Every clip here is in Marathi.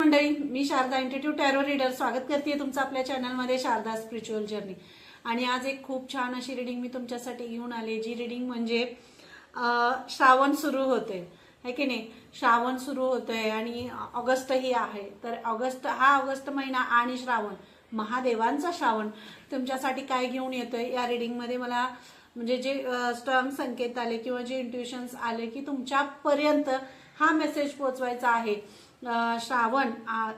मंडळी, मी शारदा इंट्युटिव्ह टॅरो रीडर स्वागत करते तुमचं आपल्या चॅनलमध्ये शारदा स्पिरिच्युअल जर्नी. आणि आज एक खूप छान अशी रीडिंग मी तुमच्यासाठी घेऊन आले. जी रीडिंग म्हणजे श्रावण सुरू होते है की नाही. श्रावण सुरू होतंय आणि ऑगस्टही आहे. तर ऑगस्ट महिना आणि श्रावण, महादेवांचा श्रावण तुमच्यासाठी काय घेऊन येतोय या रीडिंगमध्ये मला म्हणजे जे स्ट्रॉंग संकेत आले किंवा जे इंट्युशन्स आले की तुमच्यापर्यंत हा मेसेज पोहोचवायचा आहे. श्रावण,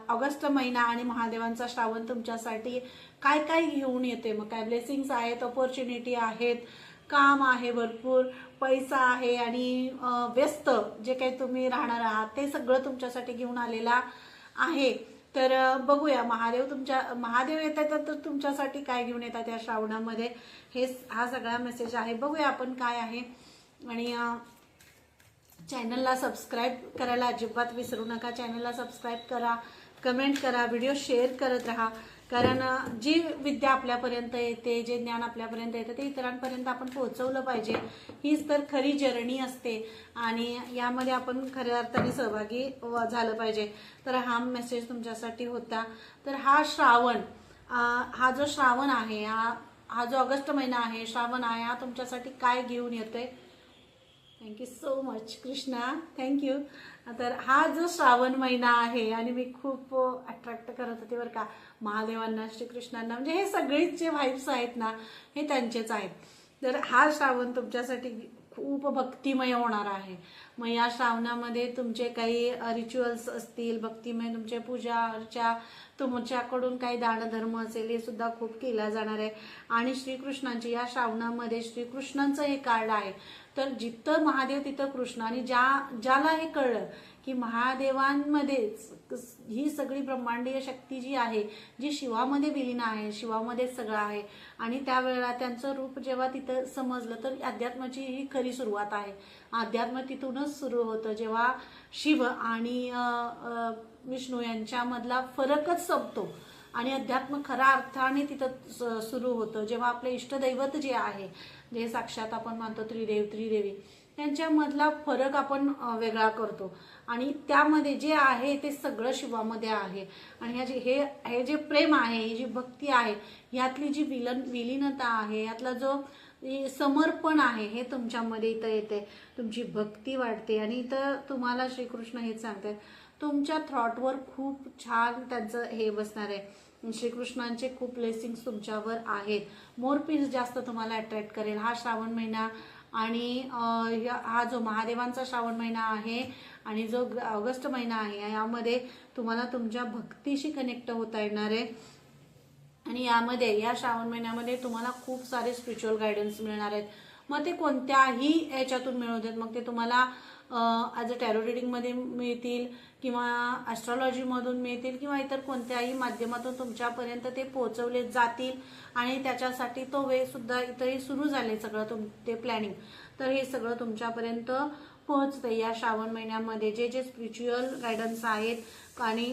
ऑगस्ट महिना आणि महादेवांचा श्रावण तुमच्यासाठी काय काय घेऊन येते. मग काय ब्लेसिंग्स आहेत, ऑपॉर्च्युनिटी आहेत, काम आहे, भरपूर पैसा आहे आणि व्यस्त जे काही तुम्ही राहणार आहात ते सगळं तुमच्यासाठी घेऊन आलेला आहे. तर बघूया महादेव येतात तर तुमच्यासाठी काय घेऊन येतात या श्रावणामध्ये, हा सगळा मेसेज आहे. बघूया आपण काय आहे. आणि चॅनलला सबस्क्राईब करायला अजिबात विसरू नका. चॅनलला सबस्क्राईब करा, कमेंट करा, व्हिडिओ शेअर करत राहा. कारण जी विद्या आपल्यापर्यंत येते, जे ज्ञान आपल्यापर्यंत येतं ते इतरांपर्यंत आपण पोहोचवलं पाहिजे. हीच तर खरी जर्नी असते आणि यामध्ये आपण खऱ्या अर्थाने सहभागी झालं पाहिजे. तर हा मेसेज तुमच्यासाठी होता. तर हा श्रावण, हा जो श्रावण आहे, हा जो ऑगस्ट महिना आहे, श्रावण आहे, हा तुमच्यासाठी काय घेऊन येतोय. Thank you so much Krishna, thank you. तर हा जो श्रावण महिना आहे आणि मी खूप अट्रॅक्ट करत होते बरं का महादेवांना, श्रीकृष्णांना, म्हणजे हे सगळेच जे व्हाईब्स आहेत ना हे त्यांचेच आहेत. तर हा श्रावण तुमच्यासाठी खूप भक्तिमय होणार आहे. मग या श्रावणामध्ये तुमचे काही रिच्युअल्स असतील, भक्तिमय तुमचे पूजा अर्चा, तुमच्याकडून काही दानधर्म असेल हे सुद्धा खूप केला जाणार आहे. आणि श्रीकृष्णांची या श्रावणामध्ये श्रीकृष्णांचं हे कार्ड आहे. तर जिथं महादेव तिथं कृष्ण. आणि ज्याला हे कळलं की महादेवांमध्येच ही सगळी ब्रह्मांडीय शक्ती जी आहे, जी शिवामध्ये विलीन आहे, शिवामध्येच सगळं आहे. आणि त्यावेळेला त्यांचं रूप जेव्हा तिथं समजलं तर अध्यात्माची ही खरी सुरुवात आहे. अध्यात्म तिथूनच सुरू होतं, जेव्हा शिव आणि विष्णू यांच्यामधला फरकच संपतो आणि अध्यात्म खऱ्या अर्थाने तिथं सुरू होतं. जेव्हा आपले इष्टदैवत जे आहे, जे साक्षात आपण मानतो त्रिदेवी, त्यांच्यामधला फरक आपण वेगळा करतो आणि त्यामध्ये जे आहे ते सगळं शिवामध्ये आहे. आणि हे जे प्रेम आहे, ही जी भक्ती आहे, यातली जी विलीनता आहे, यातला जो समर्पण आहे, हे तुमच्यामध्ये इथं येते. तुमची भक्ती वाढते. आणि इथं तुम्हाला श्रीकृष्ण हेच सांगतात, तुमच्या थॉटवर खूप छान त्यांचं हे बसणार आहे. श्रीकृष्णांचे खूप ब्लेसिंग्स तुमच्यावर आहेत. मोर पीस जास्त तुम्हाला अट्रॅक्ट करेल हा श्रावण महिना. आणि हा जो महादेवांचा श्रावण महिना आहे आणि जो ऑगस्ट महिना आहे, यामध्ये तुम्हाला तुमच्या भक्तीशी कनेक्ट होता येणार आहे. आणि या श्रावण महिन्यामध्ये तुम्हाला खूप सारे स्पिरिच्युअल गायडन्स मिळणार आहेत. मग ते कोणत्याही याच्यातून मिळू देत, मग ते तुम्हाला ॲज अ टॅरो रिडिंगमध्ये मिळतील किंवा ॲस्ट्रॉलॉजीमधून मिळतील किंवा इतर कोणत्याही माध्यमातून तुमच्यापर्यंत ते पोहोचवले जातील. आणि त्याच्यासाठी तो वेळ सुद्धा इथंही सुरू झाले सगळं ते प्लॅनिंग. तर हे सगळं तुमच्यापर्यंत पोहोचते या श्रावण महिन्यामध्ये. जे स्पिरिच्युअल गायडन्स आहेत आणि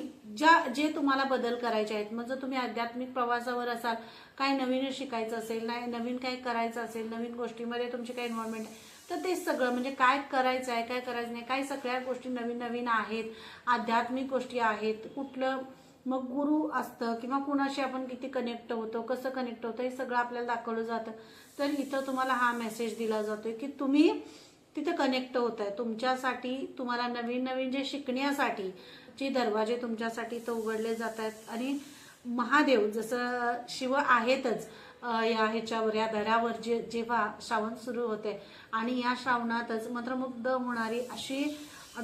जे तुम्हाला बदल करायचे आहेत. मग जर तुम्ही आध्यात्मिक प्रवासावर असाल, काय नवीन शिकायचं असेल, नवीन काय करायचं असेल, नवीन गोष्टीमध्ये तुमची काही इन्व्हॉल्वमेंट आहे, तर ते सगळं म्हणजे काय करायचं आहे, काय करायचं नाही, काय सगळ्या गोष्टी नवीन आहेत, आध्यात्मिक गोष्टी आहेत. कुठलं मग गुरु असतं किंवा कुणाशी आपण किती कनेक्ट होतो, कसं कनेक्ट होतं, हे सगळं आपल्याला दाखवलं जातं. तर इथं तुम्हाला हा मेसेज दिला जातोय की तुम्ही तिथे कनेक्ट होत आहे. तुमच्यासाठी तुम्हाला नवीन जे शिकण्यासाठी जे दरवाजे तुमच्यासाठी तो उघडले जात आहेत. आणि महादेव जसं शिव आहेतच या ह्याच्यावर, या दऱ्यावर जेव्हा श्रावण सुरू होते आणि या श्रावणातच मंत्रमुग्ध होणारी अशी,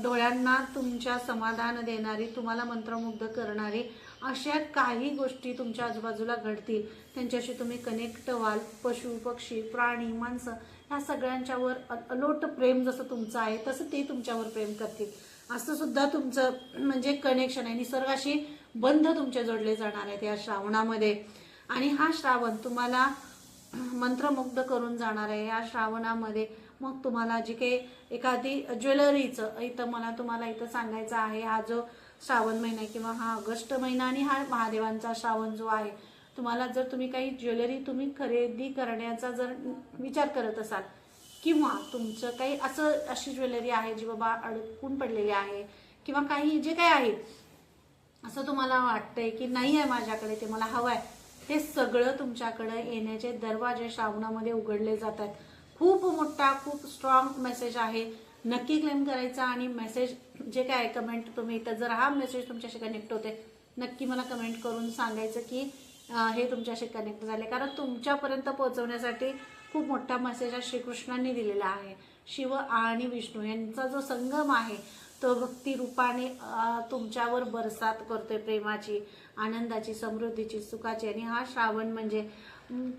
डोळ्यांना तुमच्या समाधान देणारी, तुम्हाला मंत्रमुग्ध करणारी अशा काही गोष्टी तुमच्या आजूबाजूला घडतील. त्यांच्याशी तुम्ही कनेक्ट व्हाल. पशु पक्षी प्राणी माणसं ह्या सगळ्यांच्यावर अलोट प्रेम जसं तुमचं आहे तसं ते तुमच्यावर प्रेम करतील. असं सुद्धा तुमचं म्हणजे कनेक्शन आहे. निसर्गाशी बंध तुमचे जोडले जाणार आहेत या श्रावणामध्ये. आणि हा श्रावण तुम्हाला मंत्रमुग्ध करून जाणार आहे या श्रावणामध्ये. मग तुम्हाला जे काही एखादी ज्वेलरीचं इथं तुम्हाला इथं सांगायचं आहे, हा जो श्रावण महिना किंवा हा ऑगस्ट महिना आणि हा महादेवांचा श्रावण जो आहे, तुम्हाला जर तुम्ही काही ज्वेलरी तुम्ही खरेदी करण्याचा जर विचार करत असाल किंवा तुमचं काही अशी ज्वेलरी आहे जी बाबा अडकून पडलेली आहे किंवा काही जे काही आहे असं तुम्हाला वाटतंय की नाही आहे माझ्याकडे, ते मला हवं आहे, ते सगळं तुमच्याकडे येण्याचे दरवाजे श्रावणामध्ये उघडले जात आहेत. खूप मोठा, खूप स्ट्रॉंग मेसेज आहे. नक्की क्लेम करायचा आणि मेसेज जे काय कमेंट तुम्ही इथं, जर हा मेसेज तुमच्याशी कनेक्ट होते, नक्की मला कमेंट करून सांगायचं की हे तुमच्याशी कनेक्ट झाले. कारण तुमच्यापर्यंत पोहोचवण्यासाठी खूप मोठा मेसेज हा श्रीकृष्णांनी दिलेला आहे. शिव आणि विष्णू यांचा जो संगम आहे तो भक्ती रूपाने तुमच्यावर बरसात करतोय, प्रेमाची, आनंदाची, समृद्धीची, सुखाची. आणि हा श्रावण म्हणजे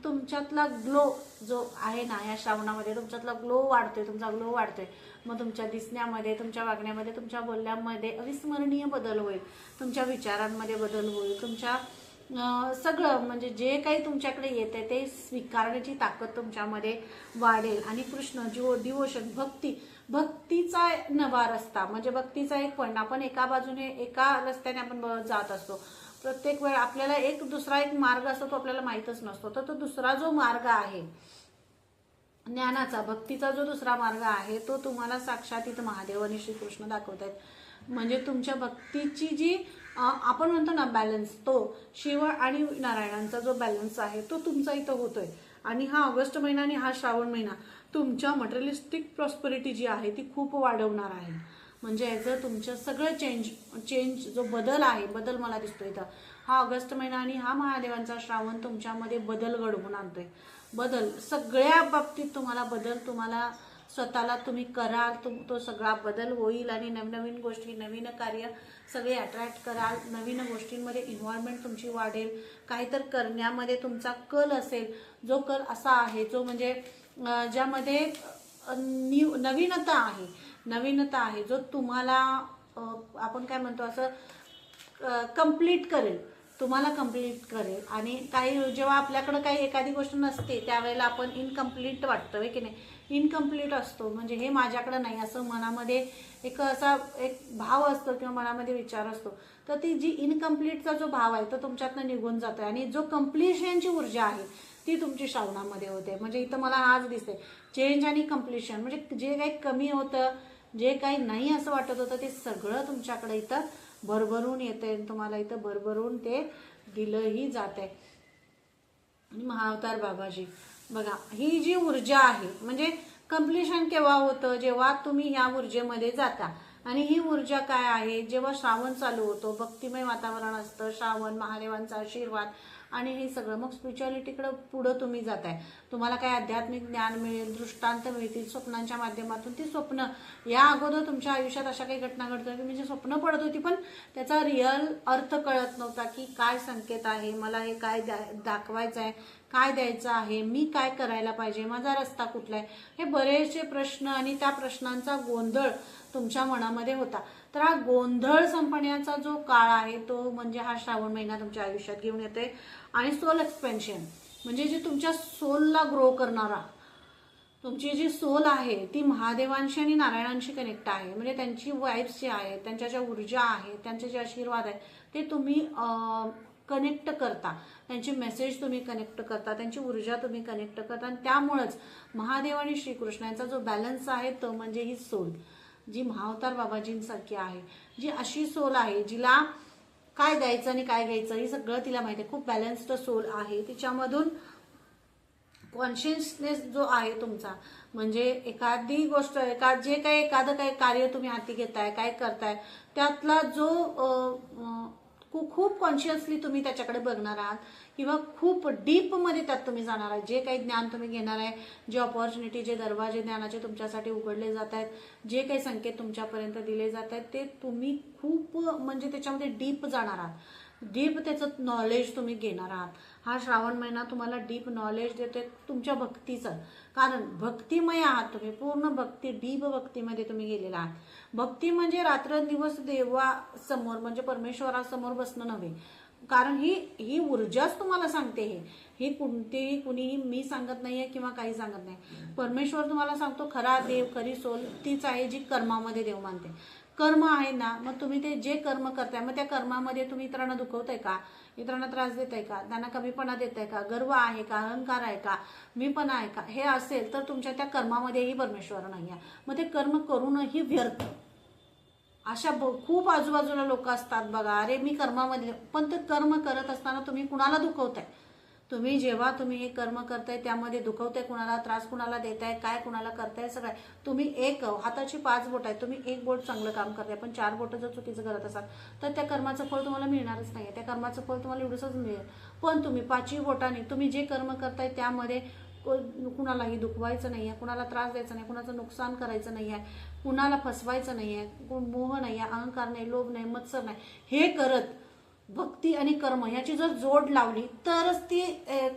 तुमच्यातला ग्लो जो आहे ना, या श्रावणामध्ये तुमच्यातला ग्लो वाढतोय, तुमचा ग्लो वाढतोय. मग तुमच्या दिसण्यामध्ये, तुमच्या वागण्यामध्ये, तुमच्या बोलण्यामध्ये अविस्मरणीय बदल होईल, तुमच्या विचारांमध्ये बदल होईल, तुमच्या सगळं म्हणजे जे काही तुमच्याकडे येते ते स्वीकारण्याची ताकद तुमच्यामध्ये वाढेल. आणि कृष्ण डिवोशन, भक्तीचा नवा रस्ता, म्हणजे भक्तीचा एक पॉईंट. आपण एका बाजूने, एका रस्त्याने आपण जात असतो. प्रत्येक वेळ आपल्याला दुसरा एक मार्ग असतो, तो आपल्याला माहीतच नसतो. तर तो दुसरा जो मार्ग आहे ज्ञानाचा, भक्तीचा जो दुसरा मार्ग आहे, तो तुम्हाला साक्षात इथं महादेव आणि श्रीकृष्ण दाखवत आहेत. म्हणजे तुमच्या भक्तीची जी आपण म्हणतो ना बॅलन्स, तो शिव आणि नारायणांचा जो बॅलन्स आहे तो तुमचा इथं होतोय. आणि हा ऑगस्ट महिना आणि हा श्रावण महिना तुमच्या मटेरियलिस्टिक प्रॉस्पेरिटी जी आहे ती खूप वाढवणार आहे. म्हणजे याचं तुमचं सगळं चेंज जो बदल आहे, बदल मला दिसतोय इथं. हा ऑगस्ट महिना आणि हा महादेवांचा श्रावण तुमच्यामध्ये बदल घडवून आणतोय. बदल सगळ्या बाबतीत तुम्हाला बदल, तुम्हाला स्वतःला तुम्ही कराल, तो सगळा बदल होईल. आणि नवनवीन गोष्टी, नवीन कार्य सगळे अट्रॅक्ट कराल, नवीन गोष्टींमध्ये इन्व्हॉल्वमेंट तुमची वाढेल. काहीतरी करण्यामध्ये तुमचा कल असेल, जो कल असा आहे जो म्हणजे ज्यामध्ये नवीनता आहे, जो तुम्हाला आपण काय म्हणतो असं कंप्लीट करेल, तुम्हाला कंप्लीट करेल. आणि काही जेव्हा आपल्याकडे काही एखादी गोष्ट नसते त्यावेळेला आपण इनकम्प्लीट वाटतं, की नाही, इनकम्प्लीट असतो. म्हणजे हे माझ्याकडे नाही असं मनामध्ये एक असा एक भाव असतो किंवा मनामध्ये विचार असतो. तर ती जी इनकम्प्लीटचा जो भाव आहे तो तुमच्यातनं निघून जातोय. आणि जो कम्प्लिशनची ऊर्जा आहे ती तुमची श्रावणामध्ये होते. म्हणजे इथं मला आज दिसते चेंज आणि कम्प्लिशन. म्हणजे जे काही कमी होतं, जे काही नाही असं वाटत होतं, ते सगळं तुमच्याकडे इथं भरभरून येते. तुम्हाला इथं भरभरून ते दिलंही जात आहे. आणि महाअवतार बाबाजी बघा, ही जी ऊर्जा आहे, म्हणजे कम्प्लिशन केव्हा होतं, जेव्हा तुम्ही ह्या ऊर्जेमध्ये जाता. आणि ही ऊर्जा काय आहे, जेव्हा श्रावण चालू होतो, भक्तिमय वातावरण असतं, श्रावण, महादेवांचा आशीर्वाद आणि हे सगळं, मग स्पिरिच्युअलिटीकडे पुढं तुम्ही जाताय. तुम्हाला काय आध्यात्मिक ज्ञान मिळेल, दृष्टांत मिळतील स्वप्नांच्या माध्यमातून. ती स्वप्न या अगोदर तुमच्या आयुष्यात अशा काही घटना घडतात की म्हणजे स्वप्न पडत होती पण त्याचा रिअल अर्थ कळत नव्हता, की काय संकेत आहे, मला हे काय दाखवायचं आहे, काय द्यायचं आहे, मी काय करायला पाहिजे, माझा रस्ता कुठला आहे, हे बरेचसे प्रश्न आणि त्या प्रश्नांचा गोंधळ तुमच्या मनामध्ये होता. तर हा गोंधळ संपण्याचा जो काळ आहे तो म्हणजे हा श्रावण महिना तुमच्या आयुष्यात घेऊन येतोय. आणि सोल एक्सपेन्शन म्हणजे जे तुमच्या सोलला ग्रो करणारा, तुमची जी सोल आहे ती महादेवांशी आणि नारायणांशी कनेक्ट आहे. म्हणजे त्यांची वाईब्स जे आहेत, त्यांच्या ज्या ऊर्जा आहेत, त्यांचे जे आशीर्वाद आहेत ते तुम्ही कनेक्ट करता, त्यांची मेसेज तुम्ही कनेक्ट करता, त्यांची ऊर्जा तुम्ही कनेक्ट करता. आणि त्यामुळेच महादेव आणि श्रीकृष्णांचा जो बॅलन्स आहे तो म्हणजे ही सोल, जी महाअवतार बाबाजींसारखी आहे, जी अशी सोल आहे जिला काय द्यायचं आणि काय घ्यायचं हे सगळं तिला माहिती आहे. खूप बॅलन्स्ड सोल आहे. तिच्यामधून कॉन्शियसनेस जो आहे तुमचा, म्हणजे एखादी गोष्ट, एखादं काही कार्य तुम्ही हाती घेताय, काय करताय, त्यातला जो खूप कॉन्शियसली तुम्ही त्याच्याकडे बघणार आहात किंवा खूप डीपमध्ये त्यात तुम्ही जाणार आहात. जे काही ज्ञान तुम्ही घेणार आहे, जे ऑपॉर्च्युनिटी, जे दरवाजे ज्ञानाचे तुमच्यासाठी उघडले जात आहेत, जे काही संकेत तुमच्यापर्यंत दिले जात आहेत, ते तुम्ही खूप म्हणजे त्याच्यामध्ये डीप जाणार आहात. डीप त्याचं नॉलेज तुम्ही घेणार आहात. हा श्रावण महिना तुम्हाला डीप नॉलेज देतोय तुमच्या भक्तीचं. कारण भक्तिमय आहात तुम्ही, पूर्ण भक्ती, डीप भक्तीमध्ये तुम्ही गेलेला आहात. भक्ती म्हणजे रात्रंदिवस देवासमोर म्हणजे परमेश्वरासमोर बसणं नव्हे. कारण ही ऊर्जाच तुम्हाला सांगते. ही कुणीही मी सांगत नाहीये किंवा काही सांगत नाही. परमेश्वर तुम्हाला सांगतो, खरा देव, खरी सोल तीच आहे जी कर्मामध्ये देव मानते. कर्म आहे ना, मग तुम्ही ते जे कर्म करताय, मग त्या कर्मामध्ये तुम्ही इतरांना दुखवताय का, इतरांना त्रास देताय का, त्यांना कमीपणा देताय का, गर्व आहे का, अहंकार आहे का, मीपणा आहे का, हे असेल तर तुमच्या त्या कर्मामध्येही परमेश्वर नाही आहे. मग ते कर्म करूनही व्यर्थ. अशा खूप आजूबाजूला लोक असतात बघा, अरे मी कर्मामध्ये, पण ते कर्म करत असताना तुम्ही कुणाला दुखवताय? तुम्ही जेव्हा तुम्ही हे कर्म करताय त्यामध्ये दुखवताय कुणाला, त्रास कुणाला देताय, काय कुणाला करताय, सगळं तुम्ही एक हाताची 5 बोट आहे, तुम्ही एक बोट चांगलं काम करताय पण 4 बोट जर चुकीचं करत असाल तर त्या कर्माचं फळ तुम्हाला मिळणारच नाही. त्या कर्माचं फळ तुम्हाला एवढंच मिळेल. पण तुम्ही 5ही बोटाने तुम्ही जे कर्म करताय त्यामध्ये कुणालाही दुखवायचं नाही आहे, कुणाला त्रास द्यायचा नाही, कुणाचं नुकसान करायचं नाही आहे, कुणाला फसवायचं नाही आहे, मोह नाही आहे, अहंकार नाही, लोभ नाही, मत्सर नाही, हे करत भक्ती आणि कर्म याची जर जोड लावली तरच ती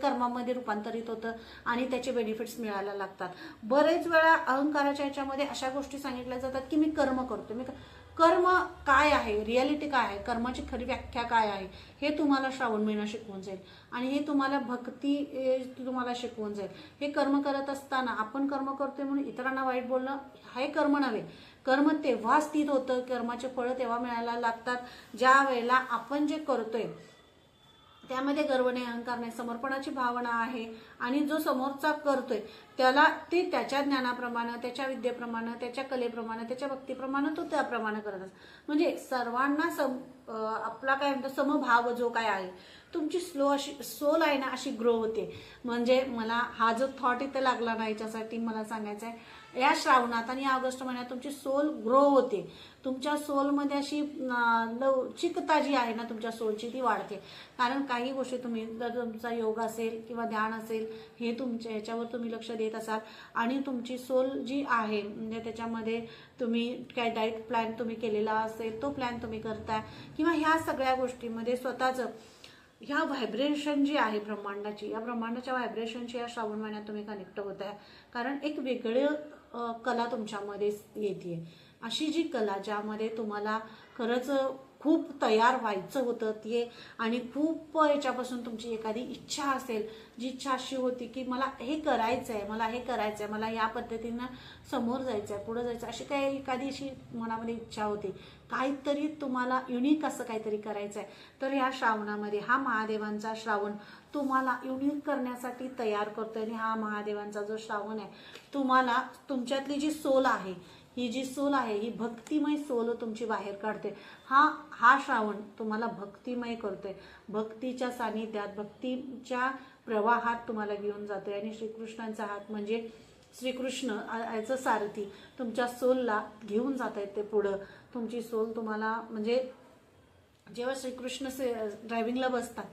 कर्मामध्ये रूपांतरित होतं आणि त्याचे बेनिफिट्स मिळायला लागतात. बरेच वेळा अहंकाराच्या याच्यामध्ये अशा गोष्टी सांगितल्या जातात की मी कर्म करतो, मी कर्म काय आहे, रियालिटी काय आहे, कर्माची खरी व्याख्या काय आहे, हे तुम्हाला श्रावण महिना शिकवून जाईल आणि हे तुम्हाला भक्ती तुम्हाला शिकवून जाईल. हे कर्म करत असताना आपण कर्म करतोय म्हणून इतरांना वाईट बोलणं हे कर्म नव्हे. कर्म तेव्हा स्थित होतं, कर्माचे फळं तेव्हा मिळायला लागतात ज्या वेळेला आपण जे करतोय त्यामध्ये गर्व नाही, अहंकार नाही, समर्पणाची भावना आहे आणि जो समोरचा करतोय त्याला ते त्याच्या ज्ञानाप्रमाणे, त्याच्या विद्येप्रमाणे, त्याच्या कलेप्रमाणे, त्याच्या भक्तीप्रमाणे तो त्याप्रमाणे करत असतो. म्हणजे सर्वांना आपला काय म्हणतो समभाव जो काय आहे, तुमची सोल आहे ना अशी ग्रो होते. म्हणजे मला हा जो थॉट इथे लागला ना याच्यासाठी मला सांगायचं आहे, या श्रावणात आणि ऑगस्ट महिन्यात तुमची सोल ग्रो होते. तुमच्या सोलमध्ये अशी लवचिकता जी आहे ना तुमच्या सोलची ती वाढते. कारण काही गोष्टी तुम्ही जर तुमचा योग असेल किंवा ध्यान असेल हे तुमच्या याच्यावर तुम्ही लक्ष देत असाल आणि तुमची सोल जी आहे म्हणजे त्याच्यामध्ये तुम्ही काय डाएट प्लॅन तुम्ही केलेला असेल तो प्लॅन तुम्ही करताय किंवा ह्या सगळ्या गोष्टीमध्ये स्वतःचं ह्या व्हायब्रेशन जी आहे ब्रह्मांडाची, या ब्रह्मांडाच्या व्हायब्रेशनची या श्रावण महिन्यात तुम्ही कनेक्ट होत आहे. कारण एक वेगळं कला तुमच्यामध्ये येते, अशी जी कला ज्यामध्ये तुम्हाला खरंच खूप तयार व्हायचं होतं ते आणि खूप याच्यापासून तुमची एखादी इच्छा असेल, जी इच्छा अशी होती की मला हे करायचं आहे, मला हे करायचं आहे, मला या पद्धतीनं समोर जायचं आहे, पुढं जायचं, अशी काही एखादी अशी मनामध्ये इच्छा होती, काहीतरी तुम्हाला युनिक असं काहीतरी करायचं आहे. तर या श्रावणामध्ये हा महादेवांचा श्रावण तुम्हाला युनिक करण्यासाठी तयार करतोय आणि हा महादेवांचा जो श्रावण आहे तुम्हाला तुमच्यातली जी सोल आहे, ही जी सोल आहे ही भक्तिमय सोल तुमची बाहेर काढते. हा श्रावण तुम्हाला भक्तिमय करतोय, भक्तीच्या सानिध्यात, भक्तीच्या प्रवाहात तुम्हाला घेऊन जातोय आणि श्रीकृष्णांचा हात म्हणजे श्रीकृष्ण याचं सारथी तुमच्या सोलला घेऊन जात आहेत. ते पुढं तुमची सोल तुम्हाला म्हणजे जेव्हा श्रीकृष्ण ड्रायव्हिंगला बसतात,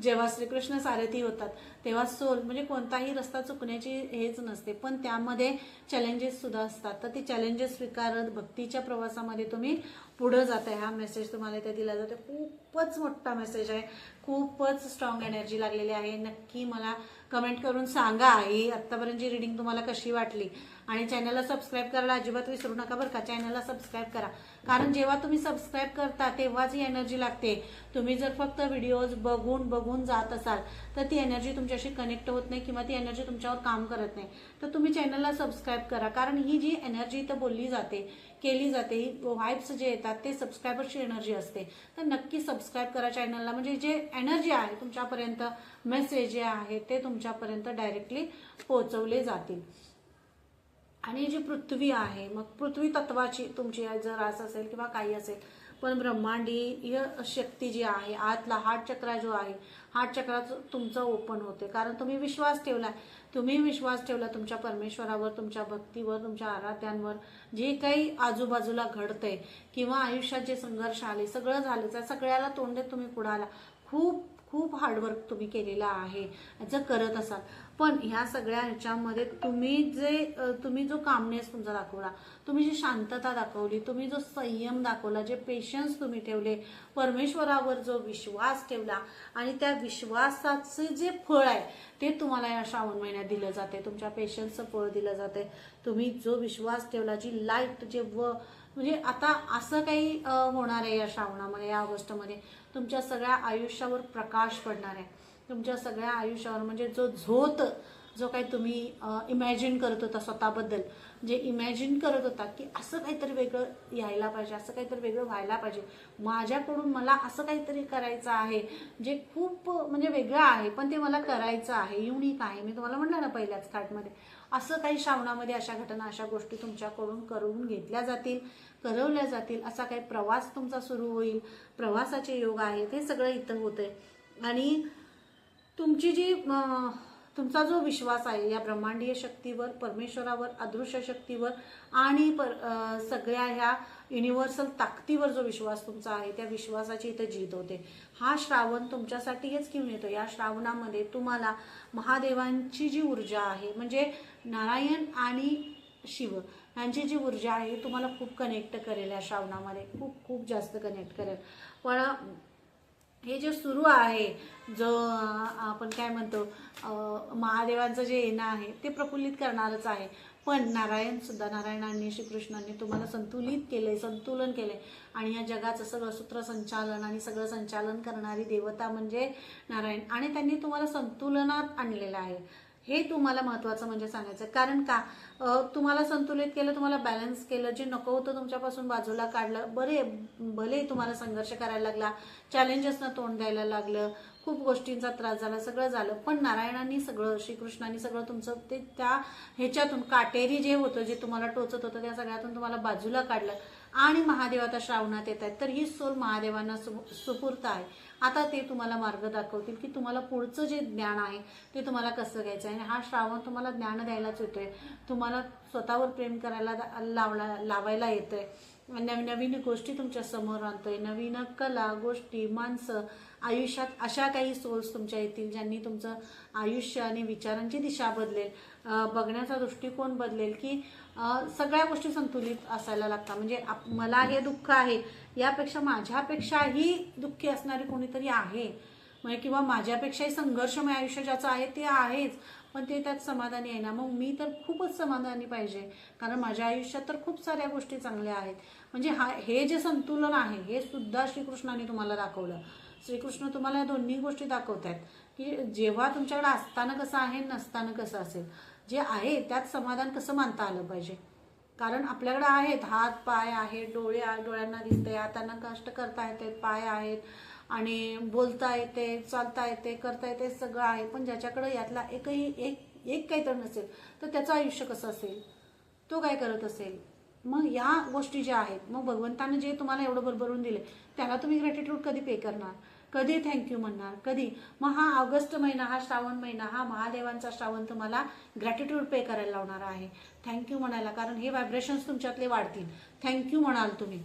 जेव्हा श्रीकृष्ण सारथी होतात तेव्हा सोल म्हणजे कोणताही रस्ता चुकण्याची हेच नसते, पण त्यामध्ये चॅलेंजेस सुद्धा असतात. तर ती चॅलेंजेस स्वीकारत भक्तीच्या प्रवासामध्ये तुम्ही पुढे जाताय. हा मेसेज तुम्हाला इथे दिला जातो. खूपच मोठा मेसेज आहे, खूपच स्ट्रॉंग एनर्जी लागलेली आहे. नक्की मला कमेंट करून सांगा ही आत्तापर्यंत जी रीडिंग तुम्हाला कशी वाटली आणि चॅनलला सबस्क्राईब करायला अजिबात विसरू नका बरं का. चॅनलला सबस्क्राईब करा, कारण जेव्हा तुम्ही सबस्क्राईब करता तेव्हाच ही एनर्जी लागते. तुम्ही जर फक्त व्हिडिओज बघून जात असाल तर ती एनर्जी तुमच्याशी कनेक्ट होत नाही किंवा ती एनर्जी तुमच्यावर काम करत नाही. तर तुम्ही चॅनलला सबस्क्राईब करा, कारण ही जी एनर्जी इथं बोलली जाते, केली जाते, ही व्हाइब्स जे येतात ते सबस्क्रायबरची एनर्जी असते. तर नक्की सबस्क्राईब करा चॅनलला, म्हणजे जे एनर्जी आहे तुमच्यापर्यंत, मेसेज जे आहे ते तुमच्यापर्यंत डायरेक्टली पोहोचवले जातील. आणि जी पृथ्वी आहे, मग पृथ्वी तत्वाची तुमची जर रास असेल किंवा काही असेल, पण ब्रह्मांडीय शक्ती जी आहे, आतला हार्ट चक्र जो आहे, हार्ट चक्राचं तुमचं ओपन होते. कारण तुम्ही विश्वास ठेवला तुमच्या परमेश्वरावर, तुमच्या भक्तीवर, तुमच्या आराध्यांवर. जे काही आजूबाजूला घडतंय किंवा आयुष्यात जे संघर्ष आले, सगळं झालं, त्या सगळ्याला तोंड देत तुम्ही पुढे आला. खूप हार्डवर्क तुम्ही केलेला आहे जर करत असाल. पण ह्या सगळ्या ह्याच्यामध्ये तुम्ही जो कामनेस तुमचा दाखवला, तुम्ही जी शांतता दाखवली, तुम्ही जो संयम दाखवला, जे पेशन्स तुम्ही ठेवले, परमेश्वरावर जो विश्वास ठेवला आणि त्या विश्वासाचे जे फळ आहे ते तुम्हाला या श्रावण महिन्यात दिलं जाते. तुमच्या पेशन्सचं फळ दिलं जाते. तुम्ही जो विश्वास ठेवला, जी लाईट म्हणजे आता असं काही होणार आहे या श्रावणामध्ये, या ऑगस्टमध्ये तुमच्या सगळ्या आयुष्यावर प्रकाश पडणार आहे. तुमच्या सगळ्या आयुष्यावर म्हणजे जो काही तुम्ही इमॅजिन करत होता स्वतःबद्दल, जे इमॅजिन करत होता की असं काहीतरी वेगळं यायला पाहिजे, असं काहीतरी वेगळं व्हायला पाहिजे, माझ्याकडून मला असं काहीतरी करायचं आहे जे खूप म्हणजे वेगळं आहे पण ते मला करायचं आहे, युनिक आहे. मी तुम्हाला म्हटलं ना पहिल्याच कार्डमध्ये, असं काही श्रावणामध्ये अशा घटना, अशा गोष्टी तुमच्याकडून करून घेतल्या जातील. करवल्या जातील, असा काही प्रवास तुमचा सुरू होईल, प्रवासाचे योग आहेत, हे सगळं इथं होतंय. आणि तुमची जी तुमचा जो विश्वास आहे या ब्रह्मांडीय शक्तीवर, परमेश्वरावर, अदृश्य शक्तीवर आणि सगळ्या ह्या युनिव्हर्सल ताकदीवर जो विश्वास तुमचा आहे, त्या विश्वासाची इथं जीत होते. हा श्रावण तुमच्यासाठी हेच घेऊन येतो. या श्रावणामध्ये तुम्हाला महादेवांची जी ऊर्जा आहे, म्हणजे नारायण आणि शिव यांची जी ऊर्जा आहे तुम्हाला खूप कनेक्ट करेल. या श्रावणामध्ये खूप खूप जास्त कनेक्ट करेल. पण हे जे सुरू आहे, जो आपण काय म्हणतो महादेवांचं जे येणं आहे ते प्रफुल्लित करणारच आहे. पण नारायणांनी, श्रीकृष्णांनी तुम्हाला संतुलित केलंय, संतुलन केलंय. आणि या जगाचं सगळं सूत्रसंचालन आणि सगळं संचालन करणारी देवता म्हणजे नारायण. आणि त्यांनी तुम्हाला संतुलनात आणलेलं आहे. हे तुम्हाला महत्त्वाचं म्हणजे सांगायचं. कारण का तुम्हाला संतुलित केलं, तुम्हाला बॅलन्स केलं, जे नको होतं तुमच्यापासून बाजूला काढलं. भले तुम्हाला संघर्ष करायला लागला, चॅलेंजेसना तोंड द्यायला लागलं, खूप गोष्टींचा त्रास झाला, सगळं झालं. पण नारायणांनी सगळं, श्रीकृष्णांनी सगळं तुमचं ते त्या ह्याच्यातून काटेरी जे होतं, जे तुम्हाला टोचत होतं, त्या सगळ्यातून तुम्हाला बाजूला काढलं. आणि महादेव आता श्रावणात येत आहेत, तर ही सोल महादेवांना सुपूर्त आहे. आता ते तुम्हाला मार्ग दाखवतील की तुम्हाला पुढचं जे ज्ञान आहे ते तुम्हाला कसं घ्यायचं आहे. आणि हा श्रावण तुम्हाला ज्ञान द्यायलाच येतोय, तुम्हाला स्वतःवर प्रेम करायला लावायला येतोय, नवीन नवीन गोष्टी तुमच्या समोर आणतोय, नवीन कला, गोष्टी, माणसं आयुष्यात अशा काही सोल्स तुमच्या येतील ज्यांनी तुमचं आयुष्य आणि विचारांची दिशा बदलेल, बघण्याचा दृष्टिकोन बदलेल. की सगळ्या गोष्टी संतुलित असायला लागतात. म्हणजे मला हे दुःख आहे, यापेक्षा माझ्यापेक्षाही दुःखी असणारी कोणीतरी आहे, म्हणजे किंवा माझ्यापेक्षाही संघर्षमय आयुष्य ज्याचं आहे ते आहेच, पण ते त्यात समाधानी आहे ना. मग मी तर खूपच समाधानी पाहिजे, कारण माझ्या आयुष्यात तर खूप साऱ्या गोष्टी चांगल्या आहेत. म्हणजे हे जे संतुलन आहे हे सुद्धा श्रीकृष्णाने तुम्हाला दाखवलं. श्रीकृष्ण तुम्हाला या दोन्ही गोष्टी दाखवत आहेत की जेव्हा तुमच्याकडे असताना कसं आहे, नसताना कसं असेल. जे आहे त्यात समाधान कसं मानता आलं पाहिजे. कारण आपल्याकडे आहेत, हात पाय आहेत, डोळ्यांना दिसते, हातांना कष्ट करता येते, पाय आहेत आणि बोलता येते, चालता येते, करता येते, सगळं आहे. पण ज्याच्याकडे यातला एक काही तर नसेल तर त्याचं आयुष्य कसं असेल, तो काय करत असेल. मग या गोष्टी ज्या आहेत, मग भगवंताने जे तुम्हाला एवढं भरभरून दिले त्याला तुम्ही ग्रॅटिट्यूड कधी पे करणार, कधी थँक्यू म्हणणार, कधी. मग हा ऑगस्ट महिना, हा श्रावण महिना, हा महादेवांचा श्रावण तुम्हाला ग्रॅटिट्यूड पे करायला लावणार आहे, थँक्यू म्हणायला. कारण हे व्हायब्रेशन्स तुमच्यातले वाढतील. थँक्यू म्हणाल तुम्ही,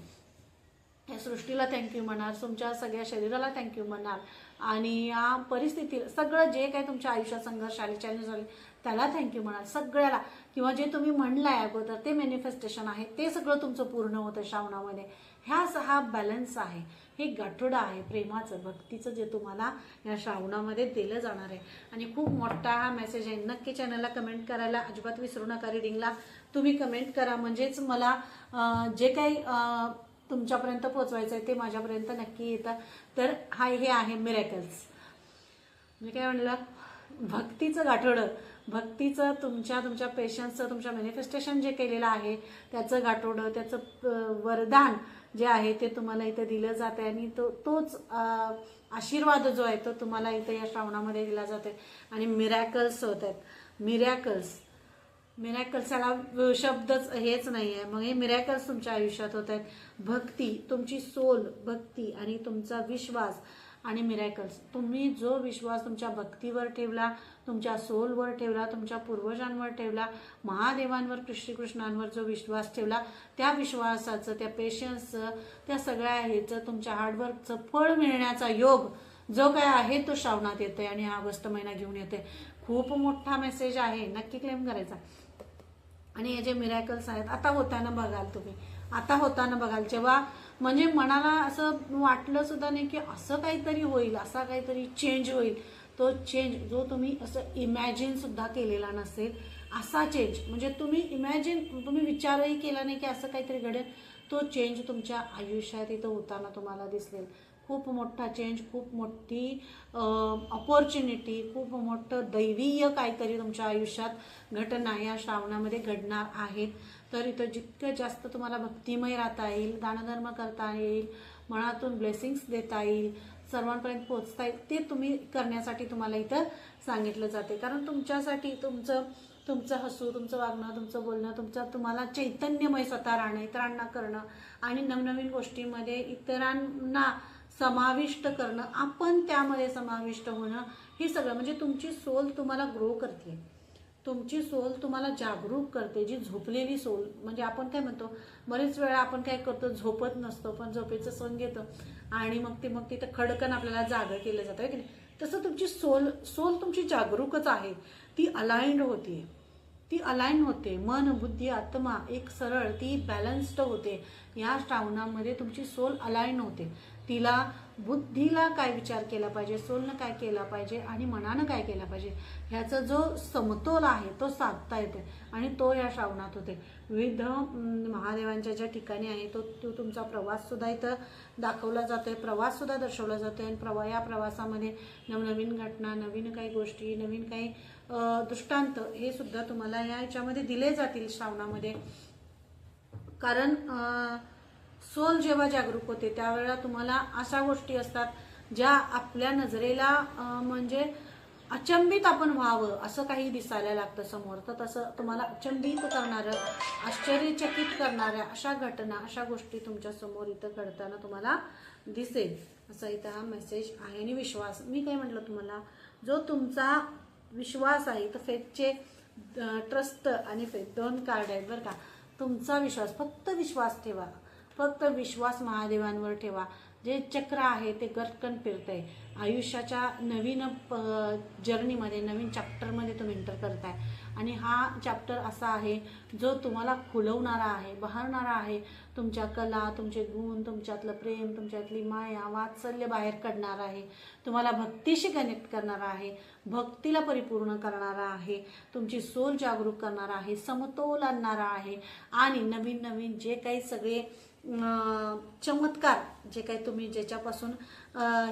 या सृष्टीला थँक्यू म्हणाल, तुमच्या सगळ्या शरीराला थँक्यू म्हणाल, आणि या परिस्थितीला, सगळं जे काही तुमच्या आयुष्यात संघर्ष आले, चॅलेंज आले, त्याला थँक्यू म्हणाल, सगळ्याला. किंवा जे तुम्ही म्हणलाय अगोदर ते मॅनिफेस्टेशन आहे ते सगळं तुमचं पूर्ण होतं श्रावणामध्ये. हा बॅलन्स आहे, हे गाठोडं आहे प्रेमाचं, भक्तीचं, जे तुम्हाला या श्रावणामध्ये दिलं जाणार आहे. आणि खूप मोठा हा मेसेज आहे. नक्की चॅनलला कमेंट करायला अजिबात विसरू नका. रिडिंगला तुम्ही कमेंट करा, म्हणजेच मला जे काही तुमच्यापर्यंत पोहोचवायचं आहे ते माझ्यापर्यंत नक्की येतं. तर हे आहे मिरॅकल्स. म्हणजे काय म्हणलं, भक्तीचं गाठोडं, भक्तीचं, तुमच्या पेशन्सचं, तुमच्या मॅनिफेस्टेशन जे केलेलं आहे त्याचं गाठोडं, त्याचं वरदान जे आहे ते तुम्हाला इथं दिलं जात आहे. आणि तोच आशीर्वाद जो आहे तो तुम्हाला इथं या श्रावणामध्ये दिला जातोय. आणि मिरॅकल्स होत आहेत, मिरॅकल्स याला शब्दच हेच नाही आहे. मग हे मिरॅकल्स तुमच्या आयुष्यात होत आहेत. भक्ती, तुमची सोल, भक्ती आणि तुमचा विश्वास आणि मिरॅकल्स. तुम्ही जो विश्वास तुमच्या भक्तीवर ठेवला, तुमच्या सोलवर ठेवला, तुमच्या पूर्वजांवर ठेवला, महादेवांवर, श्रीकृष्णांवर जो विश्वास ठेवला, त्या विश्वासाचं, त्या पेशन्सचं, त्या सगळ्या ह्याचं, तुमच्या हार्डवर्कचं फळ मिळण्याचा योग जो काय आहे तो श्रावणात येतोय आणि हा ऑगस्ट महिना घेऊन येतोय. खूप मोठा मेसेज आहे, नक्की क्लेम करायचा. आणि हे जे मिरॅकल्स आहेत आता होताना बघाल तुम्ही, आता होताना बघाल. जेव्हा म्हणजे मनाला असं वाटलं सुद्धा नाही की असं काहीतरी होईल, असा काहीतरी चेंज होईल, तो चेंज जो तुम्ही असं इमॅजिन सुद्धा केलेला नसेल असा चेंज, म्हणजे तुम्ही विचारही केला नाही की असं काहीतरी घडेल, तो चेंज तुमच्या आयुष्यात इथं होताना तुम्हाला दिसेल. खूप मोठा चेंज, खूप मोठी अपॉर्च्युनिटी, खूप मोठं दैवीय काहीतरी तुमच्या आयुष्यात घटना या श्रावणामध्ये घडणार आहेत. तर इथं जितकं जास्त तुम्हाला भक्तिमय राहता येईल, दानधर्म करता येईल, मनातून ब्लेसिंग्स देता येईल, सर्वांपर्यंत पोहोचता येईल, ते तुम्ही करण्यासाठी तुम्हाला इथं सांगितलं जाते. कारण तुमच्यासाठी तुमचं तुमचं हसू, तुमचं वागणं, तुमचं बोलणं, तुम्हाला चैतन्यमय स्वतः राहणं, इतरांना करणं आणि नवनवीन गोष्टींमध्ये इतरांना समाविष्ट करणं, आपण त्यामध्ये समाविष्ट होणं, हे सगळं म्हणजे तुमची सोल तुम्हाला ग्रो करते, तुमची सोल तुम्हाला जागरूक करते. जी झोपलेली सोल म्हणजे आपण काय म्हणतो, बरेच वेळा आपण काय करतो, झोपत नसतो पण झोपेचं सोंग घेतो आणि मग तिथं खडकन आपल्याला जागं केलं जातं की नाही. तसं तुमची सोल तुमची जागरूकच आहे, ती अलाइंड होते, ती अलाइन होते. मन, बुद्धी, आत्मा एक सरळ ती बॅलन्स्ड होते. या श्रावणामध्ये तुमची सोल अलाइन होते. तिला बुद्धीला काय विचार केला पाहिजे, सोलनं काय केला पाहिजे आणि मनानं काय केला पाहिजे, ह्याचा जो समतोल आहे तो साधता येते आणि तो या श्रावणात होते. विविध महादेवांच्या ज्या ठिकाणी आहे तो तुमचा प्रवास सुद्धा इथं दाखवला जातोय, प्रवास सुद्धा दर्शवला जातोय आणि या प्रवासामध्ये नवनवीन घटना, नवीन काही गोष्टी, नवीन काही दृष्टांत हे सुद्धा तुम्हाला या ह्याच्यामध्ये दिले जातील श्रावणामध्ये. कारण सोल जेव्हा जागरूक होते त्यावेळेला तुम्हाला अशा गोष्टी असतात ज्या आपल्या नजरेला म्हणजे अचंबित आपण व्हावं असं काही दिसायला लागतं समोर, तर तसं तुम्हाला अचंबित करणारं, आश्चर्यचकित करणाऱ्या अशा घटना, अशा गोष्टी तुमच्या समोर इथं घडताना तुम्हाला दिसेल, असा इथं हा मेसेज आहे. आणि विश्वास, मी काय म्हटलं तुम्हाला, जो तुमचा विश्वास आहे, तर फेथचे ट्रस्ट आणि फेथ दोन कार्ड आहेत बरं का. तुमचा विश्वास, फक्त विश्वास ठेवा, फक्त विश्वास महादेवांवर ठेवा. जे चक्र आहे ते गटकन फिरतंय, आयुष्याच्या नवीन जर्नीमध्ये, नवीन चॅप्टरमध्ये तुम्ही एंटर करताय आणि हा चॅप्टर असा आहे जो तुम्हाला खुलवणारा आहे, बहरणारा आहे. तुमच्या कला, तुमचे गुण, तुमच्यातलं प्रेम, तुमच्यातली माया, वात्सल्य बाहेर काढणार आहे, तुम्हाला भक्तीशी कनेक्ट करणारा आहे, भक्तीला परिपूर्ण करणारा आहे, तुमची सोल जागरूक करणारा आहे, समतोल आणणारा आहे आणि नवीन नवीन जे काही सगळे चमत्कार, जे काही तुम्ही ज्याच्यापासून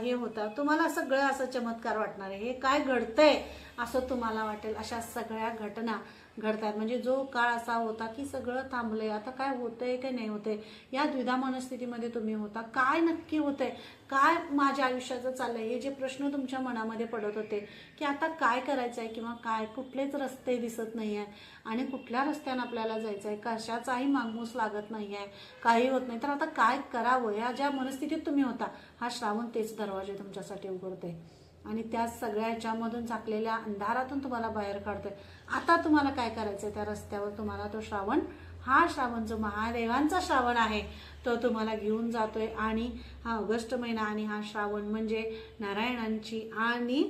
हे होता, तुम्हाला सगळं असं चमत्कार वाटणार आहे, हे काय घडतंय असं तुम्हाला वाटेल. अशा सगळ्या घटना घडतात. म्हणजे जो काळ असा होता की सगळं थांबलंय, आता काय होतंय काय नाही होतंय, या द्विधा मनस्थितीमध्ये तुम्ही होता. काय नक्की होतंय, काय माझ्या आयुष्याचं चाललंय, हे जे प्रश्न तुमच्या मनामध्ये पडत होते की आता काय करायचंय किंवा काय, कुठलेच रस्ते दिसत नाही आहे आणि कुठल्या रस्त्यानं आपल्याला जायचंय, कशाचाही मागमूस लागत नाही आहे, काही होत नाही, तर आता काय करावं, या ज्या मनस्थितीत तुम्ही होता, हा श्रावण तेच दरवाजे तुमच्यासाठी उघडतोय आणि त्या सगळ्या ह्याच्यामधून झाकलेल्या अंधारातून तुम्हाला बाहेर काढतोय. आता तुम्हाला काय करायचंय, त्या रस्त्यावर तुम्हाला तो श्रावण, हा श्रावण जो महादेवांचा श्रावण आहे तो तुम्हाला घेऊन जातोय. आणि हा ऑगस्ट महिना आणि हा श्रावण म्हणजे नारायणांची आणि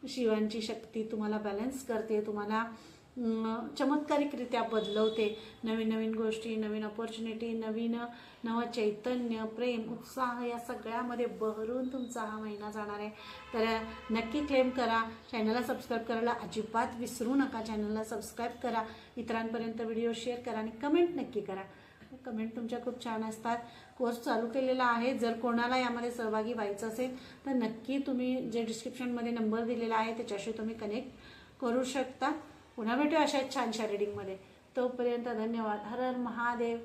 शिवांची शक्ती तुम्हाला बॅलन्स करते, तुम्हाला चमत्कारिकरित्या बदलवते. नवीन नवीन गोष्टी, नवीन ऑपॉर्च्युनिटी, नवं चैतन्य, प्रेम, उत्साह या सगळ्यामध्ये बहरून तुमचा हा महिना जाणार आहे. तर नक्की क्लेम करा. चॅनलला सबस्क्राईब करायला अजिबात विसरू नका. चॅनलला सबस्क्राईब करा, इतरांपर्यंत व्हिडिओ शेअर करा आणि कमेंट नक्की करा. कमेंट तुमच्या खूप छान असतात. कोर्स चालू केलेला आहे, जर कोणाला यामध्ये सहभागी व्हायचं असेल तर नक्की तुम्ही जे डिस्क्रिप्शनमध्ये नंबर दिलेला आहे त्याच्याशी तुम्ही कनेक्ट करू शकता. पुन्हा भेटू अशा छानशा रीडिंगमध्ये. तोपर्यंत धन्यवाद. हर हर महादेव.